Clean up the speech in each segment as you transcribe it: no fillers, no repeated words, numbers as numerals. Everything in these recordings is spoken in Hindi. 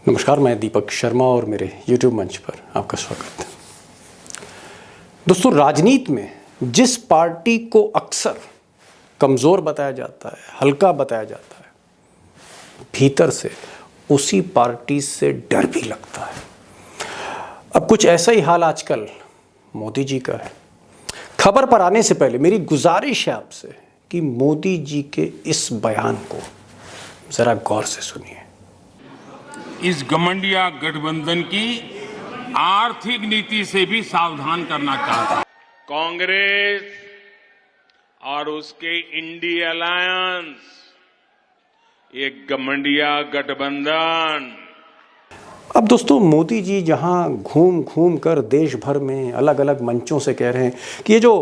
नमस्कार, मैं दीपक शर्मा और मेरे YouTube मंच पर आपका स्वागत है। दोस्तों, राजनीति में जिस पार्टी को अक्सर कमज़ोर बताया जाता है, हल्का बताया जाता है, भीतर से उसी पार्टी से डर भी लगता है। अब कुछ ऐसा ही हाल आजकल मोदी जी का है। खबर पर आने से पहले मेरी गुजारिश है आपसे कि मोदी जी के इस बयान को ज़रा गौर से सुनिए। इस घमंडिया गठबंधन की आर्थिक नीति से भी सावधान करना चाहता हूं। कांग्रेस और उसके इंडी अलायंस, ये घमंडिया गठबंधन। अब दोस्तों, मोदी जी जहां घूम घूम कर देश भर में अलग अलग मंचों से कह रहे हैं कि ये जो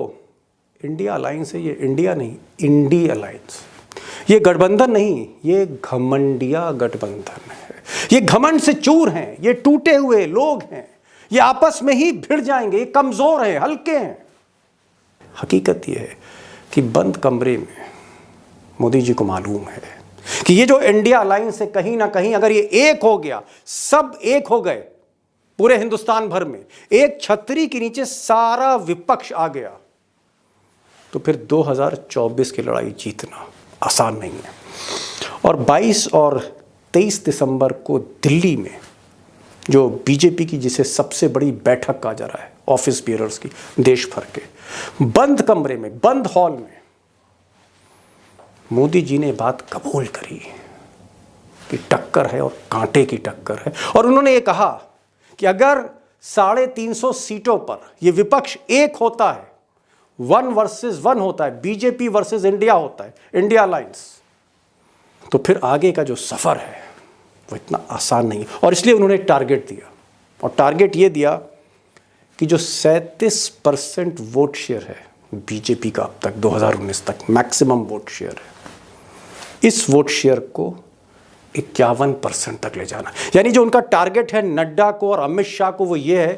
इंडिया अलायंस है, ये इंडिया नहीं, इंडी अलायंस, ये गठबंधन नहीं, ये घमंडिया गठबंधन है। ये घमंड से चूर हैं, ये टूटे हुए लोग हैं, ये आपस में ही भिड़ जाएंगे, ये कमजोर हैं, हल्के हैं। हकीकत ये है कि बंद कमरे में मोदी जी को मालूम है कि ये जो इंडिया अलायंस है, कहीं ना कहीं अगर ये एक हो गया, सब एक हो गए पूरे हिंदुस्तान भर में, एक छतरी के नीचे सारा विपक्ष आ गया, तो फिर 2024 की लड़ाई जीतना आसान नहीं है। और 22 और 23 दिसंबर को दिल्ली में जो बीजेपी की, जिसे सबसे बड़ी बैठक कहा जा रहा है, ऑफिस बियरर्स की, देश भर के, बंद कमरे में, बंद हॉल में मोदी जी ने बात कबूल करी कि टक्कर है और कांटे की टक्कर है। और उन्होंने ये कहा कि अगर 350 सीटों पर यह विपक्ष एक होता है, 1 वर्सेस 1 होता है, बीजेपी वर्सेस इंडिया होता है, इंडिया अलायंस, तो फिर आगे का जो सफ़र है वो इतना आसान नहीं है। और इसलिए उन्होंने एक टारगेट दिया, और टारगेट ये दिया कि जो 37% वोट शेयर है बीजेपी का अब तक 2019 तक मैक्सिमम वोट शेयर है, इस वोट शेयर को 51% तक ले जाना। यानी जो उनका टारगेट है नड्डा को और अमित शाह को, वो ये है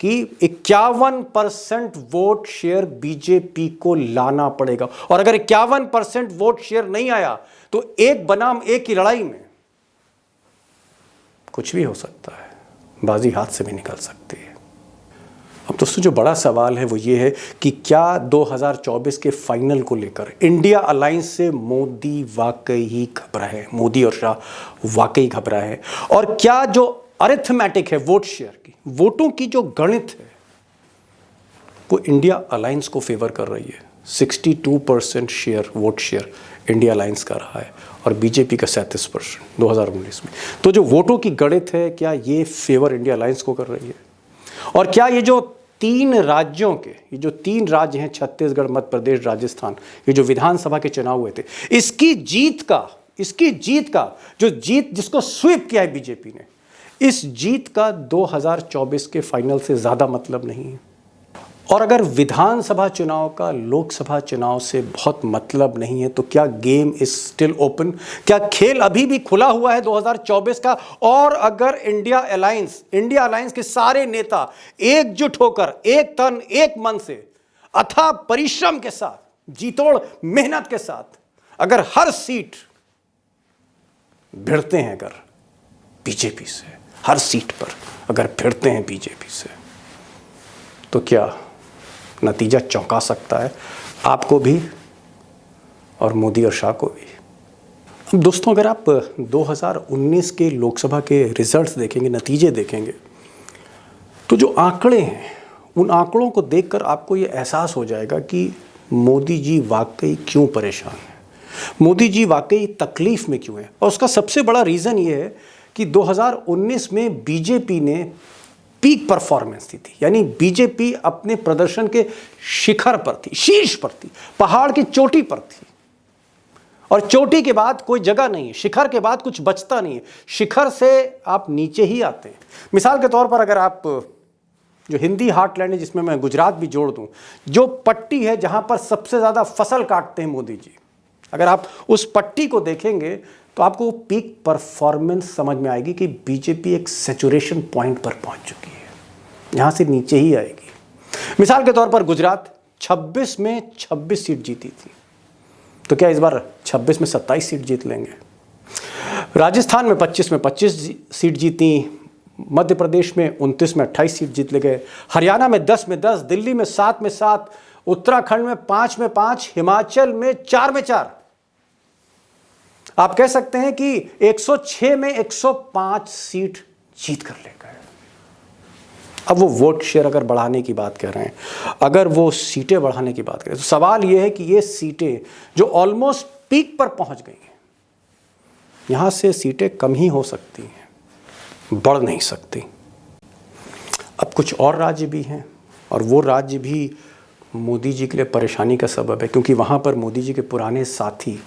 कि 51% वोट शेयर बीजेपी को लाना पड़ेगा। और अगर 51% वोट शेयर नहीं आया तो एक बनाम एक की लड़ाई में कुछ भी हो सकता है, बाजी हाथ से भी निकल सकती है। अब दोस्तों, जो बड़ा सवाल है वो ये है कि क्या 2024 के फाइनल को लेकर इंडिया अलायंस से मोदी वाकई ही घबरा है, मोदी और शाह वाकई घबरा है? और क्या जो अरिथमेटिक है वोट शेयर की, वोटों की जो गणित है, वो इंडिया अलायंस को फेवर कर रही है? 62% share, vote share India alliance का रहा है और बीजेपी का 37% 2019 में। तो जो वोटों की गणित है, क्या ये फेवर इंडिया अलायंस को कर रही है? और क्या ये जो 3 राज्यों के, ये जो 3 राज्य हैं, छत्तीसगढ़, मध्य प्रदेश, राजस्थान, ये जो विधानसभा के चुनाव हुए थे, इसकी जीत का जो जीत जिसको स्वीप किया है बीजेपी ने, इस जीत का 2024 के फाइनल से ज़्यादा मतलब नहीं है। और अगर विधानसभा चुनाव का लोकसभा चुनाव से बहुत मतलब नहीं है, तो क्या गेम इज स्टिल ओपन? क्या खेल अभी भी खुला हुआ है 2024 का? और अगर इंडिया अलायंस के सारे नेता एकजुट होकर, एक तन एक मन से, अथाह परिश्रम के साथ, जीतोड़ मेहनत के साथ, अगर हर सीट भिड़ते हैं, अगर बीजेपी से हर सीट पर अगर भिड़ते हैं बीजेपी से, तो क्या नतीजा चौंका सकता है आपको भी और मोदी और शाह को भी। अब दोस्तों, अगर आप 2019 के लोकसभा के रिजल्ट्स देखेंगे, नतीजे देखेंगे, तो जो आंकड़े हैं, उन आंकड़ों को देखकर आपको ये एहसास हो जाएगा कि मोदी जी वाकई क्यों परेशान हैं, मोदी जी वाकई तकलीफ में क्यों है। और उसका सबसे बड़ा रीज़न ये है कि 2019 में बीजेपी ने पीक परफॉर्मेंस दी थी, यानी बीजेपी अपने प्रदर्शन के शिखर पर थी, शीर्ष पर थी, पहाड़ की चोटी पर थी। और चोटी के बाद कोई जगह नहीं है, शिखर के बाद कुछ बचता नहीं है, शिखर से आप नीचे ही आते हैं। मिसाल के तौर पर अगर आप जो हिंदी हार्टलैंड है, जिसमें मैं गुजरात भी जोड़ दूं, जो पट्टी है जहां पर सबसे ज़्यादा फसल काटते हैं मोदी जी, अगर आप उस पट्टी को देखेंगे तो आपको पीक परफॉर्मेंस समझ में आएगी कि बीजेपी एक सैचुरेशन पॉइंट पर पहुंच चुकी है, यहां से नीचे ही आएगी। मिसाल के तौर पर गुजरात 26 में 26 सीट जीती थी, तो क्या इस बार 26 में 27 सीट जीत लेंगे? राजस्थान में 25 सीट जीती, मध्य प्रदेश में 29 में 28 सीट जीत ले गए, हरियाणा में 10 में 10, दिल्ली में 7 में 7, उत्तराखंड में 5 में 5, हिमाचल में 4 में 4। आप कह सकते हैं कि 106 में 105 सीट जीत कर ले गए। अब वो वोट शेयर अगर बढ़ाने की बात कर रहे हैं, अगर वो सीटें बढ़ाने की बात करें, तो सवाल ये है कि ये सीटें जो ऑलमोस्ट पीक पर पहुंच गई हैं, यहां से सीटें कम ही हो सकती हैं, बढ़ नहीं सकती। अब कुछ और राज्य भी हैं और वो राज्य भी मोदी जी के लिए परेशानी का सबब है, क्योंकि वहाँ पर मोदी जी के पुराने साथी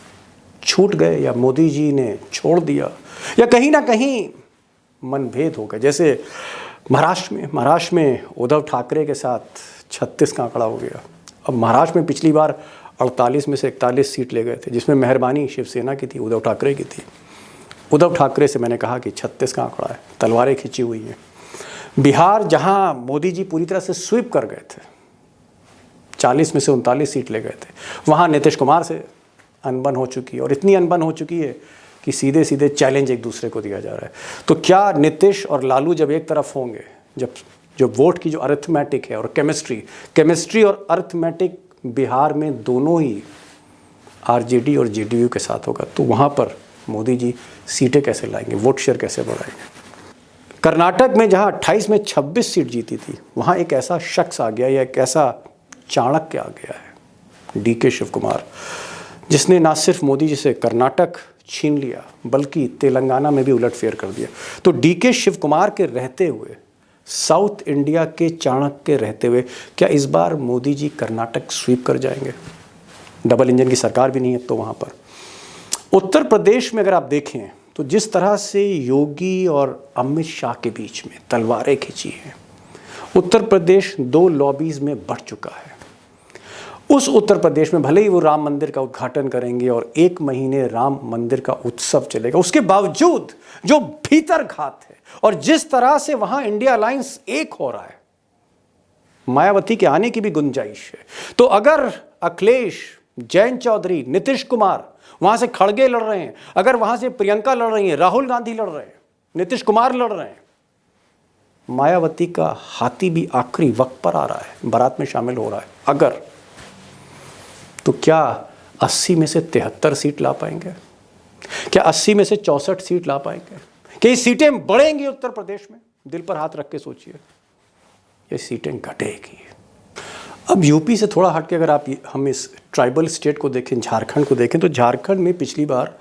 छूट गए या मोदी जी ने छोड़ दिया या कहीं ना कहीं मनभेद हो गए। जैसे महाराष्ट्र में उद्धव ठाकरे के साथ 36 का आंकड़ा हो गया। अब महाराष्ट्र में पिछली बार 48 में से 41 सीट ले गए थे, जिसमें मेहरबानी शिवसेना की थी, उद्धव ठाकरे की थी। उद्धव ठाकरे से मैंने कहा कि 36 का आंकड़ा है, तलवारें खिंची हुई हैं। बिहार जहां मोदी जी पूरी तरह से स्वीप कर गए थे, 40 में से 39 सीट ले गए थे, वहां नीतीश कुमार से अनबन हो चुकी है और इतनी अनबन हो चुकी है कि सीधे सीधे चैलेंज एक दूसरे को दिया जा रहा है। तो क्या नीतीश और लालू जब एक तरफ होंगे, जब वोट की जो अरिथमेटिक है और केमिस्ट्री और अरिथमेटिक बिहार में दोनों ही आरजेडी और जेडीयू के साथ होगा, तो वहाँ पर मोदी जी सीटें कैसे लाएंगे, वोट शेयर कैसे बढ़ाएंगे। कर्नाटक में जहाँ 28 में 26 सीट जीती थी, वहाँ एक ऐसा शख्स आ गया या एक ऐसा चाणक्य आ गया है, डीके शिव कुमार, जिसने ना सिर्फ मोदी जी से कर्नाटक छीन लिया बल्कि तेलंगाना में भी उलटफेर कर दिया। तो डीके शिव कुमार के रहते हुए, साउथ इंडिया के चाणक्य के रहते हुए, क्या इस बार मोदी जी कर्नाटक स्वीप कर जाएंगे? डबल इंजन की सरकार भी नहीं है तो वहाँ पर। उत्तर प्रदेश में अगर आप देखें तो जिस तरह से योगी और अमित शाह के बीच में तलवारें खिंची हैं, उत्तर प्रदेश 2 लॉबीज में बढ़ चुका है। उस उत्तर प्रदेश में भले ही वो राम मंदिर का उद्घाटन करेंगे और 1 महीने राम मंदिर का उत्सव चलेगा, उसके बावजूद जो भीतर घात है और जिस तरह से वहां इंडिया अलायंस एक हो रहा है, मायावती के आने की भी गुंजाइश है। तो अगर अखिलेश, जयंत चौधरी, नीतीश कुमार वहां से खड़गे लड़ रहे हैं, अगर वहां से प्रियंका लड़ रही हैं, राहुल गांधी लड़ रहे हैं, नीतीश कुमार लड़ रहे हैं, मायावती का हाथी भी आखिरी वक्त पर आ रहा है, बारात में शामिल हो रहा है, अगर तो क्या 80 में से 73 सीट ला पाएंगे? क्या 80 में से 64 सीट ला पाएंगे? क्या ये सीटें बढ़ेंगी उत्तर प्रदेश में? दिल पर हाथ रख के सोचिए, ये सीटें घटेगी। अब यूपी से थोड़ा हट के अगर हम इस ट्राइबल स्टेट को देखें, झारखंड को देखें, तो झारखंड में पिछली बार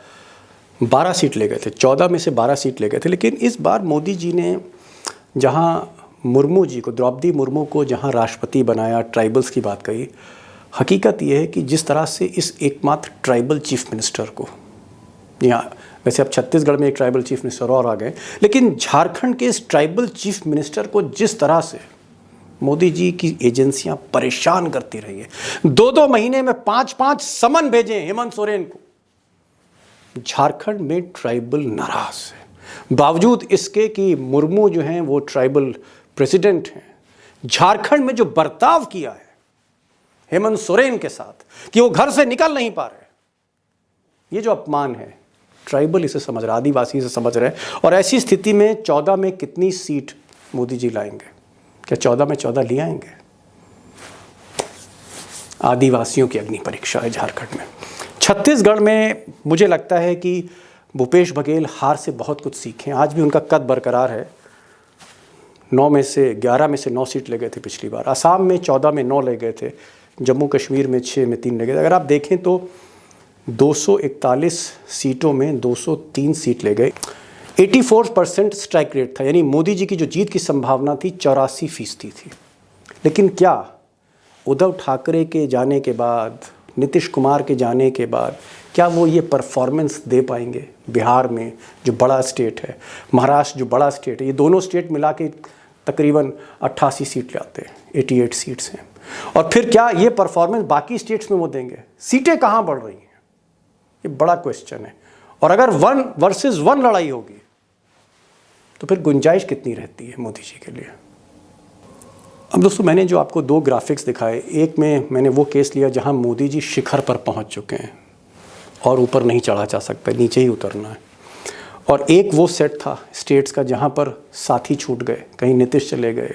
12 सीट ले गए थे, 14 में से 12 सीट ले गए थे। लेकिन इस बार मोदी जी ने जहाँ मुर्मू जी को, द्रौपदी मुर्मू को जहाँ राष्ट्रपति बनाया, ट्राइबल्स की बात कही, हकीकत यह है कि जिस तरह से इस एकमात्र ट्राइबल चीफ मिनिस्टर को, यहाँ वैसे अब छत्तीसगढ़ में एक ट्राइबल चीफ मिनिस्टर और आ गए, लेकिन झारखंड के इस ट्राइबल चीफ मिनिस्टर को जिस तरह से मोदी जी की एजेंसियां परेशान करती रही है, 2-2 महीने में 5-5 समन भेजे हेमंत सोरेन को, झारखंड में ट्राइबल नाराज है। बावजूद इसके कि मुर्मू जो हैं वो ट्राइबल प्रेसिडेंट हैं, झारखंड में जो बर्ताव किया है हेमंत सोरेन के साथ कि वो घर से निकल नहीं पा रहे, ये जो अपमान है, ट्राइबल इसे समझ रहा, आदिवासी इसे समझ रहे। और ऐसी स्थिति में 14 में कितनी सीट मोदी जी लाएंगे? क्या 14 में 14 ले आएंगे? आदिवासियों की अग्नि परीक्षा है झारखंड में। छत्तीसगढ़ में मुझे लगता है कि भूपेश बघेल हार से बहुत कुछ सीखे, आज भी उनका कद बरकरार है। 11 में से 9 सीट ले गए थे पिछली बार, असम में 14 में 9 ले गए थे, जम्मू कश्मीर में 6 में 3 ले गए थे। अगर आप देखें तो 241 सीटों में 203 सीट ले गए। 84% स्ट्राइक रेट था, यानी मोदी जी की जो जीत की संभावना थी 84% थी। लेकिन क्या उद्धव ठाकरे के जाने के बाद, नीतीश कुमार के जाने के बाद, क्या वो ये परफॉर्मेंस दे पाएंगे? बिहार में जो बड़ा स्टेट है, महाराष्ट्र जो बड़ा स्टेट है, ये दोनों स्टेट मिला के तकरीबन 88 सीट लाते हैं, 88 सीट्स हैं। और फिर क्या ये परफॉर्मेंस बाकी स्टेट्स में वो देंगे? सीटें कहाँ बढ़ रही हैं, ये बड़ा क्वेश्चन है। और अगर 1 वर्सेस 1 लड़ाई होगी तो फिर गुंजाइश कितनी रहती है मोदी जी के लिए? अब दोस्तों, मैंने जो आपको 2 ग्राफिक्स दिखाए, एक में मैंने वो केस लिया जहां मोदी जी शिखर पर पहुंच चुके हैं और ऊपर नहीं चढ़ा जा सकता, नीचे ही उतरना है। और एक वो सेट था स्टेट्स का जहाँ पर साथी छूट गए, कहीं नीतीश चले गए,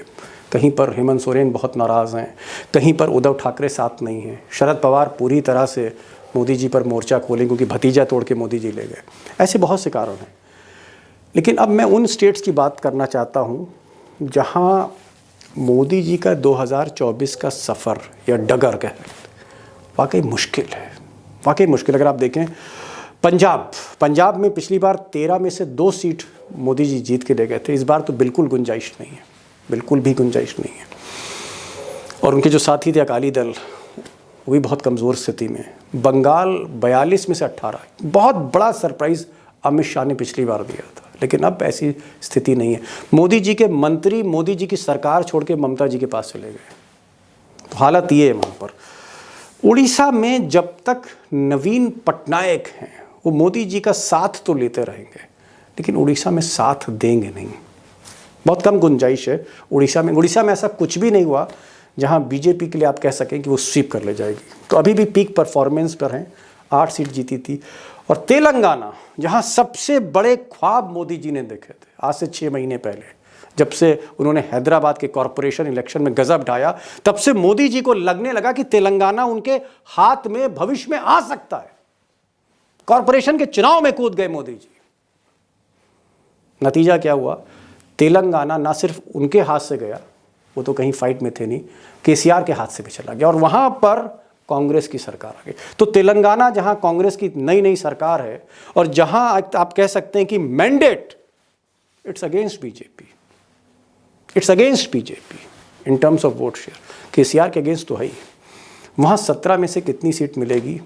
कहीं पर हेमंत सोरेन बहुत नाराज़ हैं, कहीं पर उद्धव ठाकरे साथ नहीं हैं, शरद पवार पूरी तरह से मोदी जी पर मोर्चा खोले क्योंकि भतीजा तोड़ के मोदी जी ले गए। ऐसे बहुत से कारण हैं। लेकिन अब मैं उन स्टेट्स की बात करना चाहता हूँ जहाँ मोदी जी का 2024 का सफ़र या डगर कह वाकई मुश्किल है, वाकई मुश्किल। अगर आप देखें पंजाब में पिछली बार 13 में से 2 सीट मोदी जी जीत के ले गए थे। इस बार तो बिल्कुल गुंजाइश नहीं है, बिल्कुल भी गुंजाइश नहीं है। और उनके जो साथी थे अकाली दल वो भी बहुत कमज़ोर स्थिति में। बंगाल 42 में से 18, बहुत बड़ा सरप्राइज़ अमित शाह ने पिछली बार दिया था, लेकिन अब ऐसी स्थिति नहीं है। मोदी जी के मंत्री मोदी जी की सरकार छोड़ के ममता जी के पास चले गए। तो हालत ये है वहाँ पर। उड़ीसा में जब तक नवीन पटनायक हैं वो मोदी जी का साथ तो लेते रहेंगे, लेकिन उड़ीसा में साथ देंगे नहीं। बहुत कम गुंजाइश है उड़ीसा में। उड़ीसा में ऐसा कुछ भी नहीं हुआ जहां बीजेपी के लिए आप कह सकें कि वो स्वीप कर ले जाएगी। तो अभी भी पीक परफॉर्मेंस पर हैं, 8 सीट जीती थी। और तेलंगाना जहां सबसे बड़े ख्वाब मोदी जी ने देखे थे आज से 6 महीने पहले, जब से उन्होंने हैदराबाद के कॉरपोरेशन इलेक्शन में गजब ढाया, तब से मोदी जी को लगने लगा कि तेलंगाना उनके हाथ में भविष्य में आ सकता है। कॉरपोरेशन के चुनाव में कूद गए मोदी जी। नतीजा क्या हुआ? तेलंगाना ना सिर्फ उनके हाथ से गया, वो तो कहीं फाइट में थे नहीं, केसीआर के हाथ से भी चला गया और वहां पर कांग्रेस की सरकार आ गई। तो तेलंगाना जहां कांग्रेस की नई सरकार है और जहां आप कह सकते हैं कि mandate it's against BJP, it's against BJP in terms of vote share. KCR के अगेंस्ट तो है ही। वहां 17 में से कितनी सीट मिलेगी?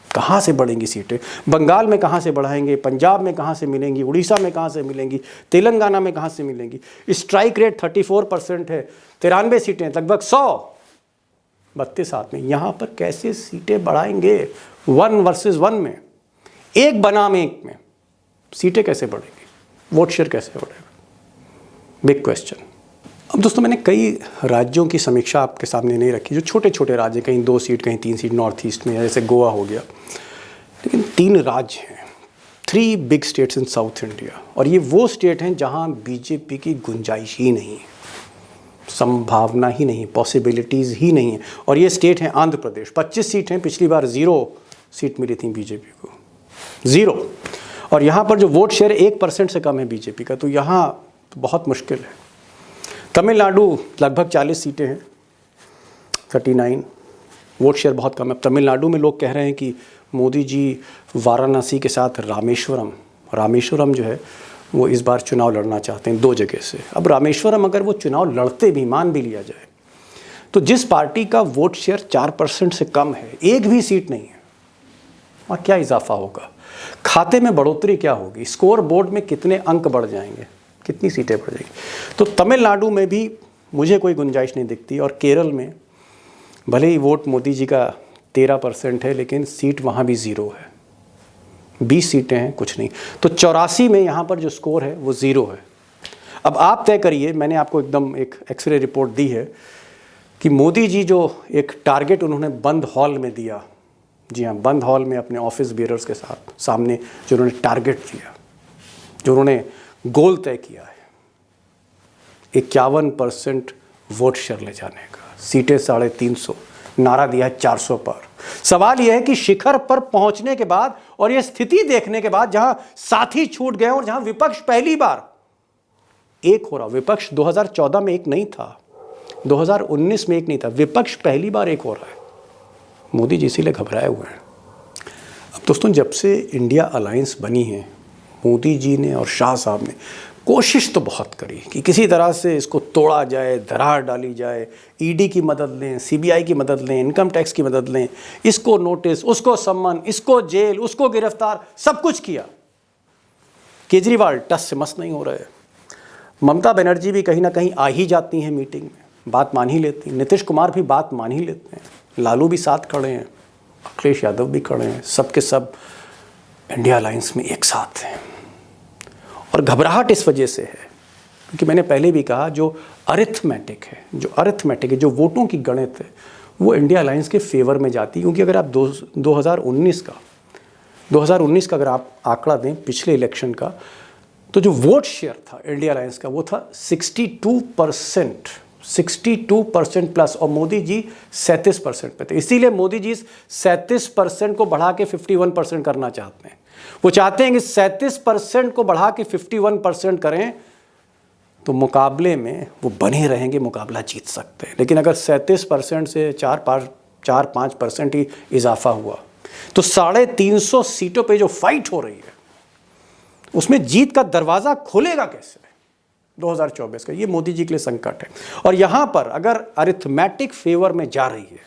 कहाँ से बढ़ेंगी सीटें? बंगाल में कहाँ से बढ़ाएंगे? पंजाब में कहाँ से मिलेंगी? उड़ीसा में कहाँ से मिलेंगी? तेलंगाना में कहाँ से मिलेंगी? स्ट्राइक रेट 34% है, 93 सीटें, लगभग 100, 32 आदमी। यहाँ पर कैसे सीटें बढ़ाएंगे? 1 वर्सेस 1 में, एक बनाम एक में सीटें कैसे बढ़ेंगी? वोट शेयर कैसे बढ़ेगा? Big question. अब दोस्तों मैंने कई राज्यों की समीक्षा आपके सामने नहीं रखी, जो छोटे छोटे राज्य, कहीं 2 सीट कहीं 3 सीट नॉर्थ ईस्ट में, जैसे गोवा हो गया। लेकिन 3 राज्य हैं, 3 big states in south India, और ये वो स्टेट हैं जहां बीजेपी की गुंजाइश ही नहीं है, संभावना ही नहीं, पॉसिबिलिटीज़ ही नहीं है। और ये स्टेट हैं आंध्र प्रदेश। 25 सीट हैं, पिछली बार 0 सीट मिली थी बीजेपी को, 0। और यहाँ पर जो वोट शेयर 1% से कम है बीजेपी का, तो यहाँ बहुत मुश्किल है। तमिलनाडु लगभग 40 सीटें हैं, 39, वोट शेयर बहुत कम है। तमिलनाडु में लोग कह रहे हैं कि मोदी जी वाराणसी के साथ रामेश्वरम जो है वो इस बार चुनाव लड़ना चाहते हैं 2 जगह से। अब रामेश्वरम अगर वो चुनाव लड़ते भी, मान भी लिया जाए, तो जिस पार्टी का वोट शेयर 4% से कम है, एक भी सीट नहीं है, वहाँ क्या इजाफा होगा? खाते में बढ़ोतरी क्या होगी? स्कोर बोर्ड में कितने अंक बढ़ जाएंगे? कितनी सीटें बढ़ जाएगी? तो तमिलनाडु में भी मुझे कोई गुंजाइश नहीं दिखती। और केरल में भले ही वोट मोदी जी का 13% है, लेकिन सीट वहाँ भी 0 है, 20 सीटें हैं, कुछ नहीं। तो 84 में यहाँ पर जो स्कोर है वो 0 है। अब आप तय करिए, मैंने आपको एकदम एक एक्सरे रिपोर्ट दी है कि मोदी जी जो एक टारगेट उन्होंने बंद हॉल में दिया, जी हाँ, बंद हॉल में अपने ऑफिस बियरर्स के साथ सामने जो उन्होंने टारगेट दिया, जो उन्होंने गोल तय किया है, 51% वोट शेयर ले जाने का, सीटें 350, नारा दिया है 400 पर। सवाल यह है कि शिखर पर पहुंचने के बाद और यह स्थिति देखने के बाद, जहां साथी छूट गए और जहां विपक्ष पहली बार एक हो रहा, विपक्ष 2014 में एक नहीं था, 2019 में एक नहीं था, विपक्ष पहली बार एक हो रहा है। मोदी जी इसीलिए घबराए हुए हैं। अब दोस्तों जब से इंडिया अलायंस बनी है, मोदी जी ने और शाह साहब ने कोशिश तो बहुत करी कि किसी तरह से इसको तोड़ा जाए, दरार डाली जाए, ईडी की मदद लें, सीबीआई की मदद लें, इनकम टैक्स की मदद लें, इसको नोटिस, उसको सम्मन, इसको जेल, उसको गिरफ्तार, सब कुछ किया। केजरीवाल टस से मस नहीं हो रहे। ममता बनर्जी भी कहीं ना कहीं आ ही जाती हैं मीटिंग में, बात मान ही लेती हैं। नीतीश कुमार भी बात मान ही लेते हैं। लालू भी साथ खड़े हैं, अखिलेश यादव भी खड़े हैं, सब के सब इंडिया अलायंस में एक साथ हैं। और घबराहट इस वजह से है क्योंकि मैंने पहले भी कहा, जो अरिथमेटिक है, जो वोटों की गणित है, वो इंडिया अलायंस के फेवर में जाती है। क्योंकि अगर आप 2019 का 2019 का अगर आप आंकड़ा दें पिछले इलेक्शन का, तो जो वोट शेयर था इंडिया अलायंस का वो था 62% प्लस, और मोदी जी 37% पे थे। इसीलिए मोदी जी 37% को बढ़ा के 51% करना चाहते हैं। वो चाहते हैं कि 37% को बढ़ा के 51% करें तो मुकाबले में वो बने रहेंगे, मुकाबला जीत सकते हैं। लेकिन अगर 37% से 4-5% ही इजाफा हुआ तो 350 सीटों पे जो फाइट हो रही है उसमें जीत का दरवाजा खुलेगा कैसे 2024 का? ये मोदी जी के लिए संकट है। और यहां पर अगर अरिथमेटिक फेवर में जा रही है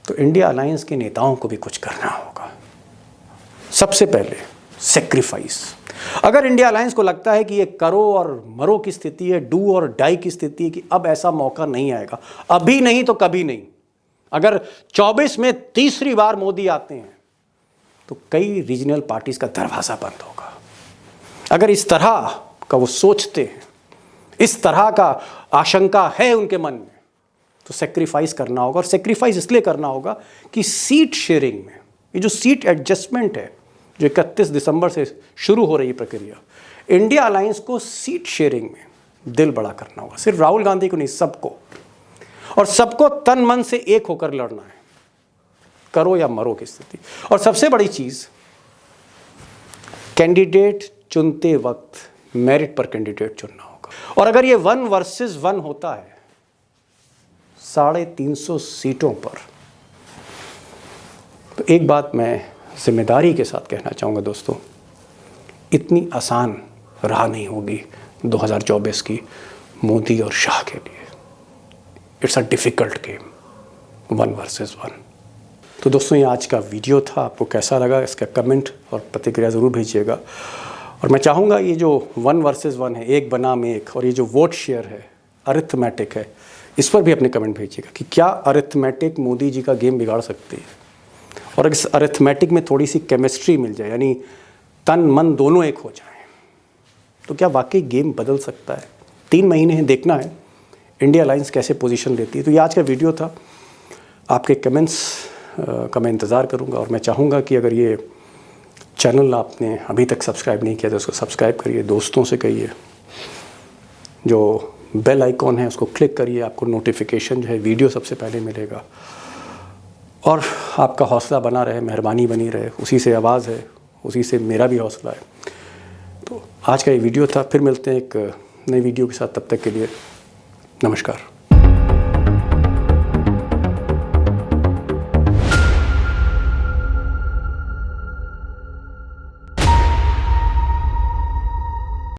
तो इंडिया अलायंस के नेताओं को भी कुछ करना होगा। सबसे पहले सेक्रीफाइस। अगर इंडिया अलायंस को लगता है कि ये करो और मरो की स्थिति है, डू और डाई की स्थिति है, कि अब ऐसा मौका नहीं आएगा, अभी नहीं तो कभी नहीं, अगर 24 में तीसरी बार मोदी आते हैं तो कई रीजनल पार्टीज का दरवाजा बंद होगा। अगर इस तरह का वो सोचते हैं, इस तरह का आशंका है उनके मन में, तो सेक्रीफाइस करना होगा। और सेक्रीफाइस इसलिए करना होगा कि सीट शेयरिंग में ये जो सीट एडजस्टमेंट है जो 31 दिसंबर से शुरू हो रही प्रक्रिया, इंडिया अलायंस को सीट शेयरिंग में दिल बड़ा करना होगा। सिर्फ राहुल गांधी को नहीं, सबको, और सबको तन मन से एक होकर लड़ना है, करो या मरो की स्थिति। और सबसे बड़ी चीज, कैंडिडेट चुनते वक्त मेरिट पर कैंडिडेट चुनना होगा। और अगर ये 1 वर्सेस 1 होता है 350 सीटों पर, तो एक बात मैं जिम्मेदारी के साथ कहना चाहूँगा दोस्तों, इतनी आसान राह नहीं होगी 2024 की मोदी और शाह के लिए। It's a difficult game 1 versus 1। तो दोस्तों ये आज का वीडियो था, आपको कैसा लगा इसका कमेंट और प्रतिक्रिया ज़रूर भेजिएगा। और मैं चाहूँगा ये जो 1 वर्सेस 1 है, एक बनाम एक, और ये जो वोट शेयर है, अरिथमेटिक है, इस पर भी अपने कमेंट भेजिएगा कि क्या अरिथमेटिक मोदी जी का गेम बिगाड़ सकती है। और इस अरिथमेटिक में थोड़ी सी केमिस्ट्री मिल जाए, यानी तन मन दोनों एक हो जाएं, तो क्या वाकई गेम बदल सकता है। 3 महीने हैं, देखना है इंडिया अलायंस कैसे पोजीशन लेती है। तो ये आज का वीडियो था, आपके कमेंट्स का मैं इंतज़ार करूंगा। और मैं चाहूँगा कि अगर ये चैनल आपने अभी तक सब्सक्राइब नहीं किया तो उसको सब्सक्राइब करिए, दोस्तों से कहिए, जो बेल आइकॉन है उसको क्लिक करिए, आपको नोटिफिकेशन जो है वीडियो सबसे पहले मिलेगा। और आपका हौसला बना रहे, मेहरबानी बनी रहे, उसी से आवाज़ है, उसी से मेरा भी हौसला है। तो आज का ये वीडियो था, फिर मिलते हैं एक नई वीडियो के साथ, तब तक के लिए नमस्कार।